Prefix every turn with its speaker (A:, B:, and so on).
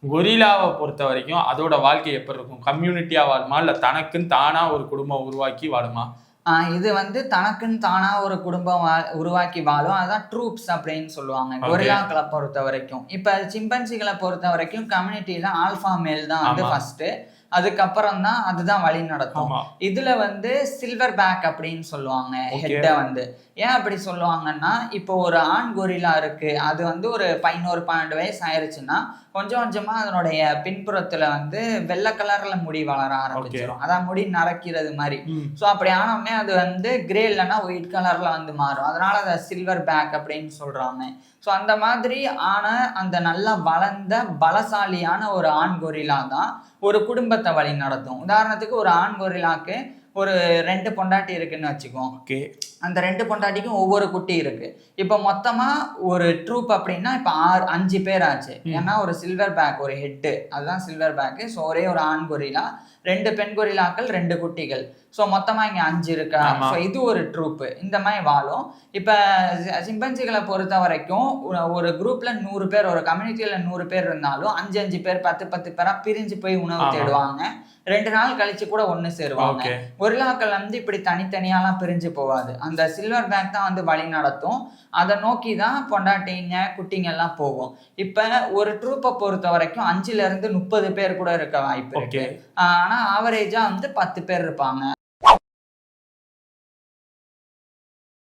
A: கொரில்லாவை பொறுத்த வரைக்கும் அதோட வாழ்க்கை எப்படி இருக்கும்? கம்யூனிட்டியா வாழுமா, இல்ல தனக்குன்னு தானா ஒரு குடும்பம் உருவாக்கி வாழுமா?
B: இது வந்து தனக்குன்னு தானா ஒரு குடும்பம் உருவாக்கி வாழும். அதான் ட்ரூப்ஸ் அப்படின்னு சொல்லுவாங்க கொரில்லாக்களை பொறுத்த வரைக்கும். இப்ப சிம்பன்சிகளை பொறுத்த வரைக்கும் கம்யூனிட்டியில ஆல்பா மேல் தான் வந்து ஃபர்ஸ்ட், அதுக்கப்புறம் தான் அதுதான் வழி நடத்தும். இதுல வந்து சில்வர் பேக் அப்படின்னு சொல்லுவாங்க ஹெட்ட வந்து. ஏன் அப்படி சொல்லுவாங்கன்னா, இப்போ ஒரு ஆண் கொரில்லா இருக்கு, அது வந்து ஒரு 11-12 வயசு ஆயிருச்சுன்னா கொஞ்சம் கொஞ்சமா அதனுடைய பின்புறத்துல வந்து வெள்ளை கலர்ல முடி வளர ஆரம்பிச்சிடும். அதான் முடி நரைக்கிறது மாதிரி. ஸோ அப்படி ஆனோடனே அது வந்து கிரே இல்லைன்னா ஒயிட் கலர்ல வந்து மாறும். அதனால அதை சில்வர் பேக் அப்படின்னு சொல்றாங்க. ஸோ அந்த மாதிரி ஆன அந்த நல்லா வளர்ந்த பலசாலியான ஒரு ஆண் கொரில்லா தான் ஒரு குடும்பத்தை வழி நடத்தும். உதாரணத்துக்கு ஒரு ஆண் கொரில்லாக்கு ஒரு 2 பொண்டாட்டி இருக்குன்னு வச்சுக்கோம். அந்த 2 பொண்டாட்டிக்கும் ஒவ்வொரு குட்டி இருக்கு. இப்போ மொத்தமா ஒரு ட்ரூப் அப்படின்னா இப்போ 5 பேர் ஆச்சு. ஏன்னா ஒரு சில்வர் பேக் ஒரு ஹெட்டு, அதுதான் சில்வர் பேக்கு. ஸோ ஒரே ஒரு ஆண் கொரில்லா, 2 பெண் கொரில்லாக்கள், 2 குட்டிகள். ஸோ மொத்தமா இங்க 5 இருக்கா. ஸோ இது ஒரு ட்ரூப்பு. இந்த மாதிரி வாழும். இப்ப சிம்பன்சிகளை பொறுத்த வரைக்கும் ஒரு குரூப்ல 100 பேர், ஒரு கம்யூனிட்டியில 100 பேர் இருந்தாலும் 5 பேர் 10 பேரா பிரிஞ்சு போய் உணவு தேடுவாங்க. 2 நாள் கழிச்சு கூட ஒண்ணு சேருவாங்க. கொரில்லாக்கள் வந்து இப்படி தனித்தனியாலாம் பிரிஞ்சு போவாது. அந்த சில்வர் பேக் தான் வந்து வழி நடத்தும். அதை நோக்கி தான் பொண்டாட்டிங்க குட்டிங்க எல்லாம் போகும். இப்ப ஒரு ட்ரூப்பை பொறுத்த வரைக்கும் 5ல இருந்து 30 பேர் கூட இருக்க வாய்ப்பு இருக்கு. ஆனா ஆவரேஜா வந்து 10 பேர் இருப்பாங்க.